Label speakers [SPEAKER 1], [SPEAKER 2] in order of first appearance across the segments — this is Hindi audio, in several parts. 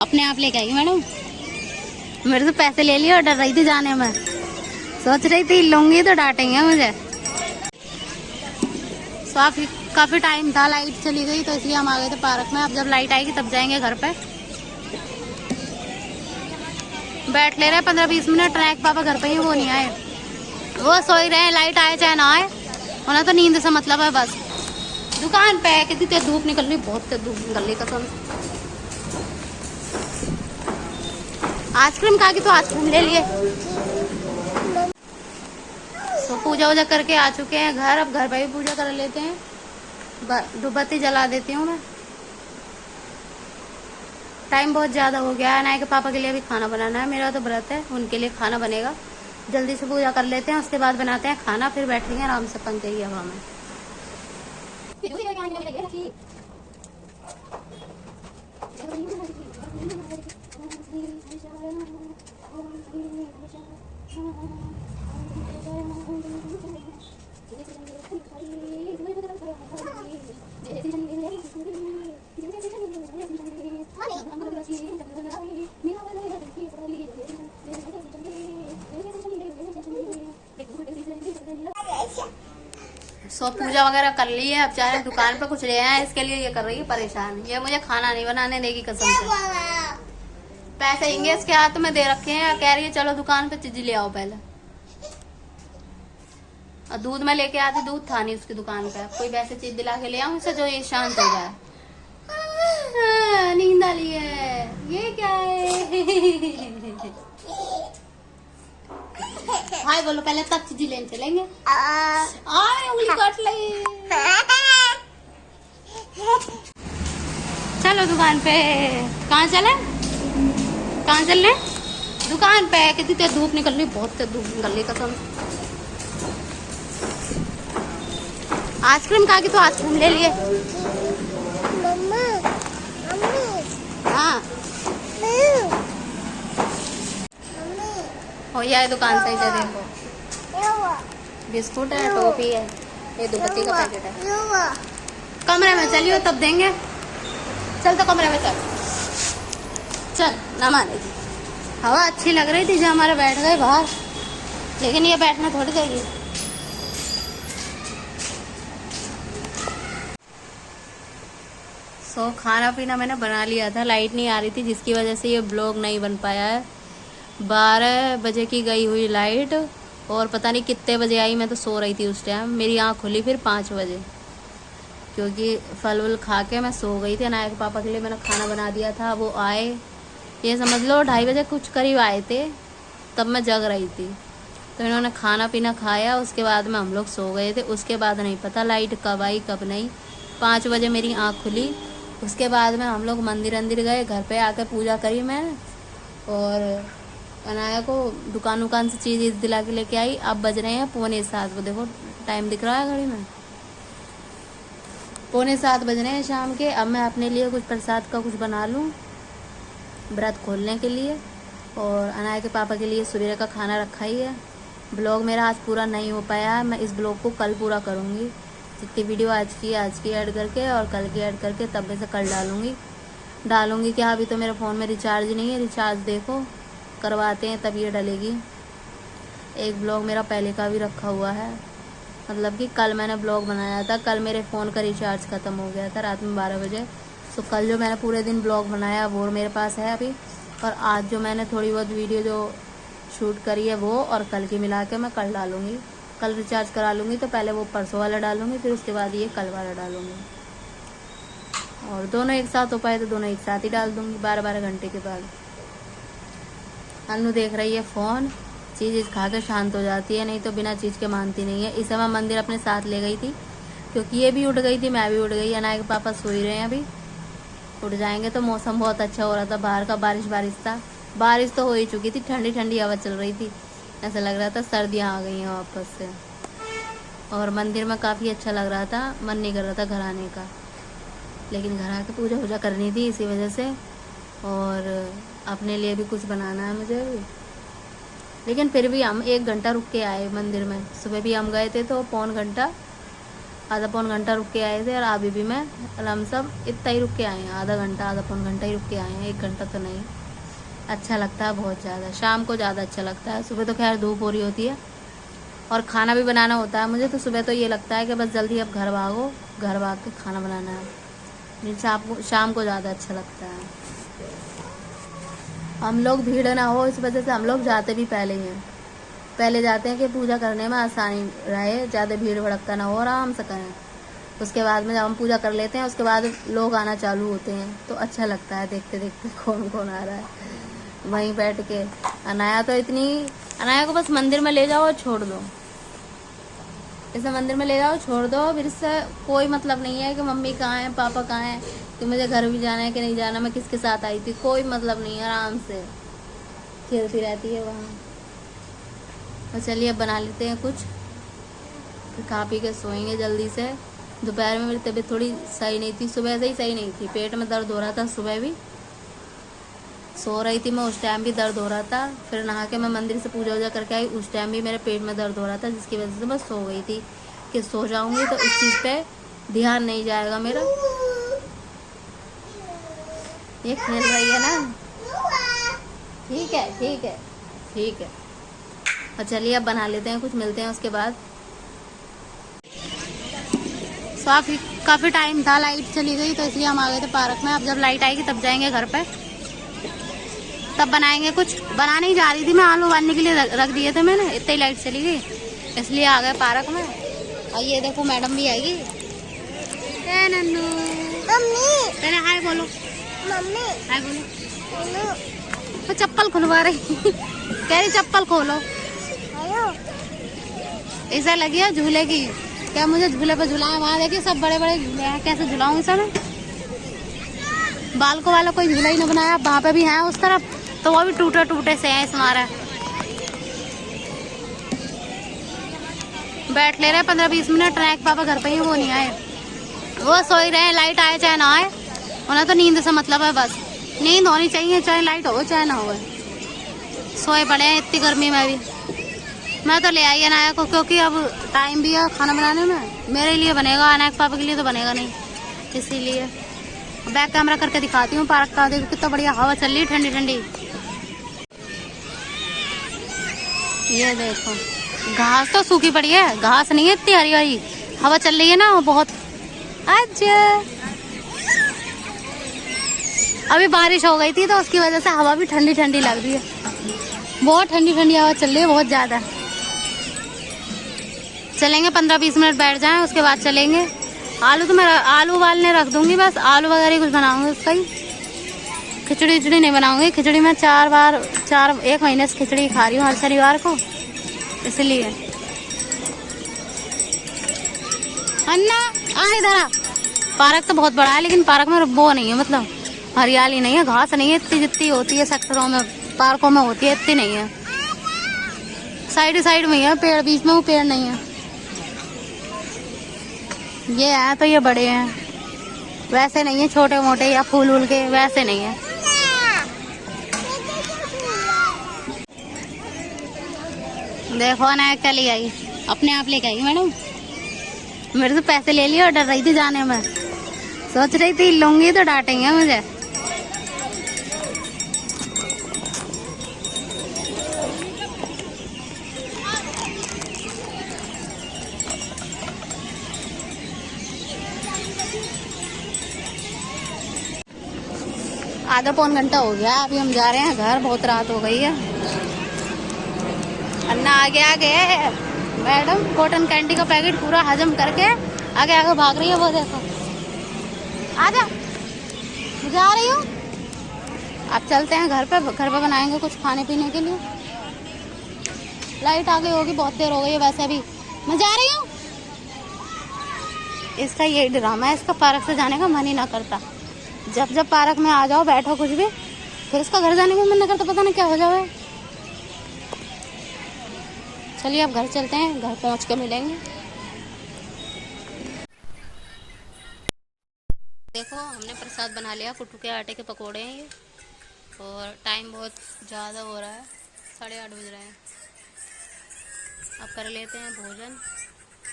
[SPEAKER 1] अपने आप लेके आएगी मैडम। मेरे से पैसे ले लिए और डर रही थी जाने में। सोच रही थी लूंगी तो डांटेंगे मुझे। काफी टाइम था, लाइट चली गई तो इसलिए हम आ गए थे पार्क में। अब जब लाइट आएगी तब जाएंगे घर पे। बैठ ले रहे 15-20 मिनट। रैक पापा घर पे ही, वो नहीं आए, वो सो ही रहे हैं। लाइट आए चाहे ना आए, उन्हें तो नींद से मतलब है बस। दुकान पे कितनी तेज धूप निकल रही, बहुत तेज धूप निकल रही कसम। आइसक्रीम खा के तो आइसक्रीम ले लिए। तो पूजा वूजा करके आ चुके हैं घर। अब घर पे भी पूजा कर लेते हैं। धूपबत्ती जला देती हूँ मैं। टाइम बहुत ज़्यादा हो गया है। नाय के पापा के लिए भी खाना बनाना है। मेरा तो व्रत है, उनके लिए खाना बनेगा। जल्दी से पूजा कर लेते हैं, उसके बाद बनाते हैं खाना, फिर बैठेंगे आराम से पंखे की हवा में। सो पूजा वगैरह कर ली है। अब चाहे दुकान पे कुछ ले आए, इसके लिए ये कर रही है परेशान। ये मुझे खाना नहीं बनाने देगी कसम से। पैसे इंगे इसके हाथ में दे रखे हैं, कह रही है चलो दुकान पे चीज ले आओ पहले। और दूध में लेके आती, दूध था नहीं उसकी दुकान पे। कोई वैसे चीज दिला के ले आऊं इसे जो ये शांत हो जाए। नींद आ रही है। ये क्या है? हाय बोलो पहले, तब चीज लेने चलेंगे। आए उंगली काट लगी। चलो दुकान पे। कहाँ चले? कहाँ चल रहे? दुकान पे। कितनी तेज धूप निकल रही, बहुत तेज धूप निकल रही कसम। आइसक्रीम खा के तो आइसक्रीम ले लिए। हाँ हो जाए दुकान से। इधर देखो, बिस्कुट है, टॉफी है, ये धूपबत्ती का पैकेट है। कमरे में चलियो तब देंगे। चल तो कमरे में चल। चल ना मानेगी। हवा अच्छी लग रही थी जहाँ हमारे बैठ गए बाहर, लेकिन ये बैठना थोड़ी देगी। सो खाना पीना मैंने बना लिया था। लाइट नहीं आ रही थी जिसकी वजह से ये ब्लॉग नहीं बन पाया है। 12 बजे की गई हुई लाइट और पता नहीं कितने बजे आई। मैं तो सो रही थी उस टाइम। मेरी आँख खुली फिर 5 बजे, क्योंकि फल वल खा के मैं सो गई थी। अनाया के पापा के लिए मैंने खाना बना दिया था। वो आए, ये समझ लो 2:30 बजे कुछ करीब आए थे, तब मैं जग रही थी। तो इन्होंने खाना पीना खाया, उसके बाद में हम लोग सो गए थे। उसके बाद नहीं पता लाइट कब आई कब नहीं। 5 बजे मेरी आँख खुली। उसके बाद में हम लोग मंदिर गए। घर पे आकर पूजा करी मैंने और अनाया को दुकान से चीज़ दिला के लेके आई। अब बज रहे हैं 6:45। वो देखो टाइम दिख रहा है घड़ी में, 6:45 बज रहे हैं शाम के। अब मैं अपने लिए कुछ प्रसाद का कुछ बना लूँ व्रत खोलने के लिए, और अनाया के पापा के लिए सूर्य का खाना रखा ही है। ब्लॉग मेरा आज पूरा नहीं हो पाया है, मैं इस ब्लॉग को कल पूरा करूँगी। जितनी वीडियो आज की ऐड करके और कल की ऐड करके तब में से कल डालूँगी। क्या अभी तो मेरे फ़ोन में रिचार्ज नहीं है। रिचार्ज देखो करवाते हैं तब ये डलेगी। एक ब्लॉग मेरा पहले का भी रखा हुआ है, मतलब कि कल मैंने ब्लॉग बनाया था। कल मेरे फ़ोन का रिचार्ज ख़त्म हो गया था रात में 12 बजे। तो कल जो मैंने पूरे दिन ब्लॉग बनाया वो मेरे पास है अभी, और आज जो मैंने थोड़ी बहुत वीडियो जो शूट करी है वो और कल की मिला के मैं कल डालूँगी। कल रिचार्ज करा लूँगी तो पहले वो परसों वाला डालूँगी, फिर उसके बाद ये कल वाला डालूँगी। और दोनों एक साथ हो पाए तो दोनों एक साथ ही डाल दूँगी 12-12 घंटे के बाद। अन्नू देख रही है फ़ोन, चीज़ खा के शांत हो जाती है, नहीं तो बिना चीज़ के मानती नहीं है। इस समय मंदिर अपने साथ ले गई थी, क्योंकि ये भी उठ गई थी, मैं भी उठ गई। अनाया के पापा सो ही रहे हैं, अभी उठ जाएंगे। तो मौसम बहुत अच्छा हो रहा था बाहर का, बारिश था। बारिश तो हो ही चुकी थी, ठंडी ठंडी हवा चल रही थी। ऐसा लग रहा था सर्दियाँ आ गई हैं वापस से। और मंदिर में काफ़ी अच्छा लग रहा था, मन नहीं कर रहा था घर आने का, लेकिन घर आके पूजा वूजा करनी थी इसी वजह से। और अपने लिए भी कुछ बनाना है मुझे भी, लेकिन फिर भी हम 1 घंटा रुक के आए मंदिर में। सुबह भी हम गए थे तो 1.25 घंटा आधा पौन घंटा रुक के आए थे, और अभी भी मैं लमसम इतना ही रुक के आए हैं, आधा घंटा आधा पौन घंटा ही रुक के आए हैं, 1 घंटा तो नहीं। अच्छा लगता है बहुत ज़्यादा, शाम को ज़्यादा अच्छा लगता है। सुबह तो खैर धूप हो रही होती है और खाना भी बनाना होता है मुझे, तो सुबह तो ये लगता है कि बस जल्दी अब घर भागो, घर भाग के खाना बनाना है। लेकिन शाम को ज़्यादा अच्छा लगता है। हम लोग भीड़ ना हो इस वजह से हम लोग जाते भी पहले ही हैं, पहले जाते हैं कि पूजा करने में आसानी रहे, ज़्यादा भीड़ भड़कता ना हो, आराम से करें। उसके बाद में जब हम पूजा कर लेते हैं उसके बाद लोग आना चालू होते हैं, तो अच्छा लगता है देखते देखते कौन कौन आ रहा है। वहीं बैठ के अनाया को बस मंदिर में ले जाओ और छोड़ दो, इसे मंदिर में ले जाओ छोड़ दो, फिर इससे कोई मतलब नहीं है कि मम्मी कहाँ है पापा कहाँ है, कि मुझे घर भी जाना है कि नहीं जाना, मैं किसके साथ आई थी, कोई मतलब नहीं है, आराम से खेलती रहती है वहाँ। तो चलिए अब बना लेते हैं कुछ, फिर खा पी के सोएंगे जल्दी से। दोपहर में मेरी तबीयत थोड़ी सही नहीं थी, सुबह से ही सही नहीं थी, पेट में दर्द हो रहा था, सुबह भी सो रही थी मैं, उस टाइम भी दर्द हो रहा था। फिर नहा के मैं मंदिर से पूजा वूजा करके आई, उस टाइम भी मेरे पेट में दर्द हो रहा था, जिसकी वजह से मैं सो गई थी कि सो जाऊंगी तो इस चीज़ पे ध्यान नहीं जाएगा मेरा। ये खेल रही है ना, ठीक है ठीक है ठीक है। और चलिए अब बना लेते हैं कुछ, मिलते हैं उसके बाद। काफ़ी टाइम था, लाइट चली गई तो इसलिए हम आ गए थे पार्क में। अब जब लाइट आएगी तब जाएंगे घर पे, तब बनाएंगे कुछ। बनाने ही जा रही थी मैं, आलू उबालने के लिए रख दिए थे मैंने, इतनी लाइट चली गई इसलिए आ गए पार्क में। और ये देखो मैडम भी आएगी। नन्नू मम्मी हाय बोलो, मम्मी हाय बोलो। तो चप्पल खुलवा रही कह रही चप्पल खोलो। ऐसा लगी है झूले की, क्या मुझे झूले पे झुलाए, वहाँ देखिए सब बड़े बड़े झूले हैं, कैसे झुलाऊं इसे मैं। बालकों वाला कोई झूला ही नहीं बनाया, वहाँ पे भी है उस तरफ, तो वो भी टूटे टूटे से हैं, इसमारा बैठ ले रहे 15-20 मिनट। रैक पापा घर पे ही, वो नहीं आए, वो सो ही रहे, लाइट आए चाहे ना आए, उन्हें तो नींद से मतलब है, बस नींद होनी चाहिए चाहे लाइट हो चाहे ना हो, सोए पड़े हैं इतनी गर्मी में भी। मैं तो ले आई अनाया को, क्योंकि अब टाइम भी है खाना बनाने में, मेरे लिए बनेगा, अनाया पापा के लिए तो बनेगा नहीं, इसीलिए बैक कैमरा करके दिखाती हूँ पार्क का। देखो कितना बढ़िया हवा चल रही है, ठंडी ठंडी। ये देखो घास तो सूखी पड़ी है, घास नहीं है इतनी हरी हरी, हवा चल रही है ना वो बहुत। अच्छा अभी बारिश हो गई थी तो उसकी वजह से हवा भी ठंडी ठंडी लग रही है, बहुत ठंडी ठंडी हवा चल रही है, बहुत ज्यादा। चलेंगे 15-20 मिनट बैठ जाएं, उसके बाद चलेंगे। आलू तो मैं आलू उबालने रख दूंगी, बस आलू वगैरह कुछ बनाऊंगी उसका ही। खिचड़ी उचड़ी नहीं बनाऊंगी, खिचड़ी मैं 1 महीने से खिचड़ी खा रही हूँ हर शनिवार को, इसलिए। अन्ना आ इधर आ। पार्क तो बहुत बड़ा है लेकिन पार्क में वो नहीं है, मतलब हरियाली नहीं है, घास नहीं है इतनी जितनी होती है सेक्टरों में, पार्कों में होती है इतनी नहीं है। साइड साइड में है पेड़, बीच में वो पेड़ नहीं है। ये है तो ये बड़े हैं, वैसे नहीं है छोटे मोटे या फूल वूल के, वैसे नहीं है। देखो ना चली आई, अपने आप लेके आई मैडम, मेरे से पैसे ले लिए और डर रही थी जाने में, सोच रही थी लूंगी तो डांटेंगे मुझे। आधा पौन घंटा हो गया, अभी हम जा रहे हैं घर, बहुत रात हो गई है। अन्ना आगे आगे, मैडम कॉटन कैंडी का पैकेट पूरा हजम करके आगे आगे भाग रही है, वो देखो। आजा जा रही हूँ, अब चलते हैं घर पे बनाएंगे कुछ खाने पीने के लिए। लाइट आ गई होगी, बहुत देर हो गई है वैसे भी, मैं जा रही हूँ। इसका ये ड्रामा है, इसका पार्क से जाने का मन ही ना करता, जब पार्क में आ जाओ बैठो कुछ भी, फिर इसका घर जाने का मन ना करता, पता नहीं क्या हो जाए। चलिए अब घर चलते हैं, घर पहुंच के मिलेंगे। देखो हमने प्रसाद बना लिया, कुट्टू के आटे के पकोड़े हैं ये, और टाइम बहुत ज़्यादा हो रहा है, 8:30 बज रहे हैं। अब कर लेते हैं भोजन।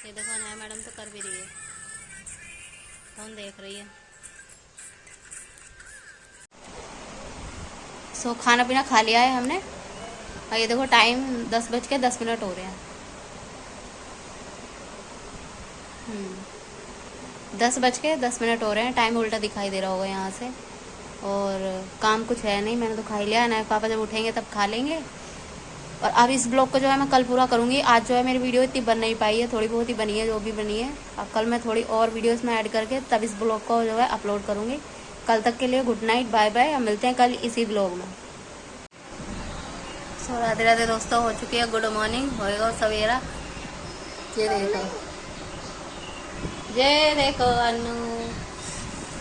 [SPEAKER 1] ये देखो अनाया मैडम तो कर भी रही है। फोन देख रही है। सो खाना पीना खा लिया है हमने और ये देखो टाइम 10:10 हो रहे हैं। 10:10 हो रहे हैं। टाइम उल्टा दिखाई दे रहा होगा यहाँ से। और काम कुछ है नहीं, मैंने तो खा ही लिया है ना। पापा जब उठेंगे तब खा लेंगे। और अब इस ब्लॉग को जो है मैं कल पूरा करूँगी। आज जो है मेरी वीडियो इतनी बन नहीं पाई है, थोड़ी बहुत ही बनी है जो भी बनी है। अब कल मैं थोड़ी और वीडियोस में ऐड करके तब इस ब्लॉग को जो है अपलोड करूँगी। कल तक के लिए गुड नाइट, बाय बाय। अब मिलते हैं कल इसी ब्लॉग में। सो राधे राधे दोस्तों, हो चुकी है गुड मॉर्निंग, होएगा सवेरा। ये देखो, ये देखो अनु,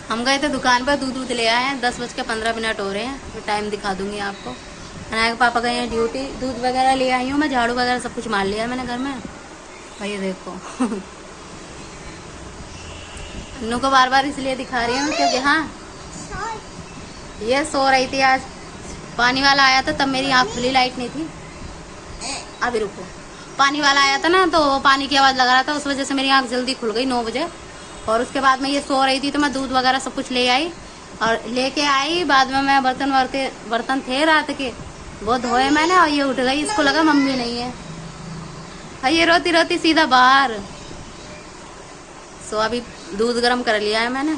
[SPEAKER 1] हम गए थे दुकान पर, दूध ले आए हैं। 10:15 हो रहे हैं। तो टाइम दिखा दूंगी आपको। अनाया के पापा गए हैं ड्यूटी। दूध वगैरह ले आई हूँ मैं, झाड़ू वगैरह सब कुछ मार लिया है मैंने घर में। भाई ये देखो अनु को बार बार इसलिए दिखा रही हूँ क्योंकि हाँ ये सो रही थी। आज पानी वाला आया था तब मेरी आँख खुली, लाइट नहीं थी। अभी रुको, पानी वाला आया था ना तो पानी की आवाज़ लगा रहा था, उस वजह से मेरी आँख जल्दी खुल गई 9 बजे। और उसके बाद में ये सो रही थी तो मैं दूध वगैरह सब कुछ ले आई और लेके आई। बाद में मैं बर्तन थे रात के, वो धोए मैंने और ये उठ गई। इसको लगा मम्मी नहीं है, और ये रोती रोती सीधा बाहर। सो अभी दूध गर्म कर लिया है मैंने,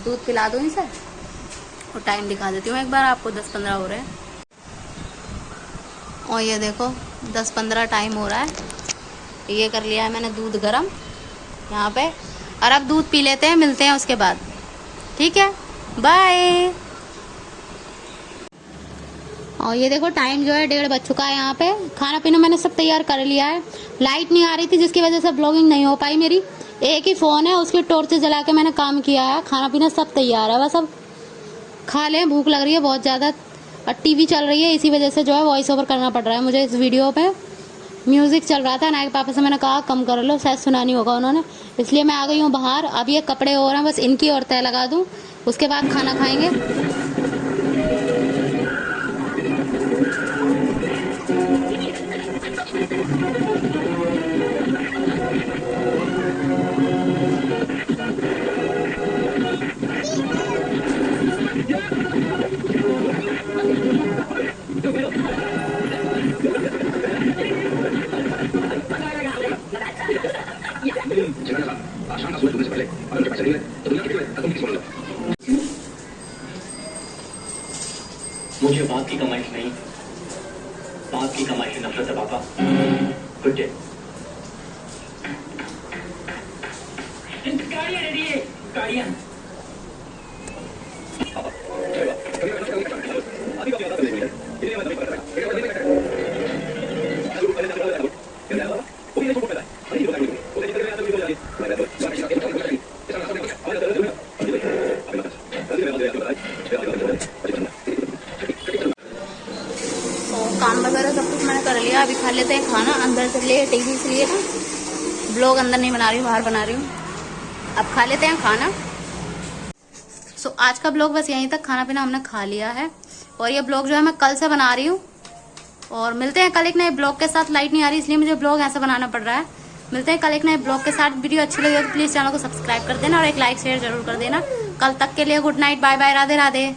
[SPEAKER 1] दूध पिला दूँ इसे और टाइम दिखा देती हूँ एक बार आपको। 10:15 हो रहे हैं और ये देखो 10:15 टाइम हो रहा है। ये कर लिया है मैंने दूध गर्म यहाँ पे। और अब दूध पी लेते हैं, मिलते हैं उसके बाद, ठीक है, बाय। और ये देखो टाइम जो है 1:30 बज चुका है। यहाँ पे खाना पीना मैंने सब तैयार कर लिया है। लाइट नहीं आ रही थी जिसकी वजह से ब्लॉगिंग नहीं हो पाई मेरी। एक ही फ़ोन है, उसकी टॉर्च जला के मैंने काम किया है। खाना पीना सब तैयार है, बस अब खा लें। भूख लग रही है बहुत ज़्यादा और टीवी चल रही है, इसी वजह से जो है वॉइस ओवर करना पड़ रहा है मुझे। इस वीडियो पे म्यूज़िक चल रहा था, अनाया के पापा से मैंने कहा कम कर लो, शायद सुना नहीं होगा उन्होंने, इसलिए मैं आ गई हूँ बाहर। अब ये कपड़े हो रहे हैं, बस इनकी और तय लगा दूँ, उसके बाद खाना खाएंगे।
[SPEAKER 2] मुझे बाप की कमाई नहीं, बाप की कमाई से नफरत है पापा। Good day. गाड़ियां रेडी है, गाड़ियां।
[SPEAKER 1] काम वगैरह सब कुछ मैंने कर लिया। अभी खा लेते हैं खाना। अंदर से ले टीवी इसलिए ना ब्लॉग अंदर नहीं बना रही हूँ, बाहर बना रही हूँ। अब खा लेते हैं खाना। सो आज का ब्लॉग बस यहीं तक। खाना पीना हमने खा लिया है और ये ब्लॉग जो है मैं कल से बना रही हूँ। और मिलते हैं कल एक नए ब्लॉग के साथ। लाइट नहीं आ रही इसलिए मुझे ब्लॉग ऐसा बनाना पड़ रहा है। मिलते हैं कल एक नए ब्लॉग के साथ। वीडियो अच्छी लगी तो प्लीज़ चैनल को सब्सक्राइब कर देना और एक लाइक शेयर जरूर कर देना। कल तक के लिए good night, bye bye, Radhe Radhe.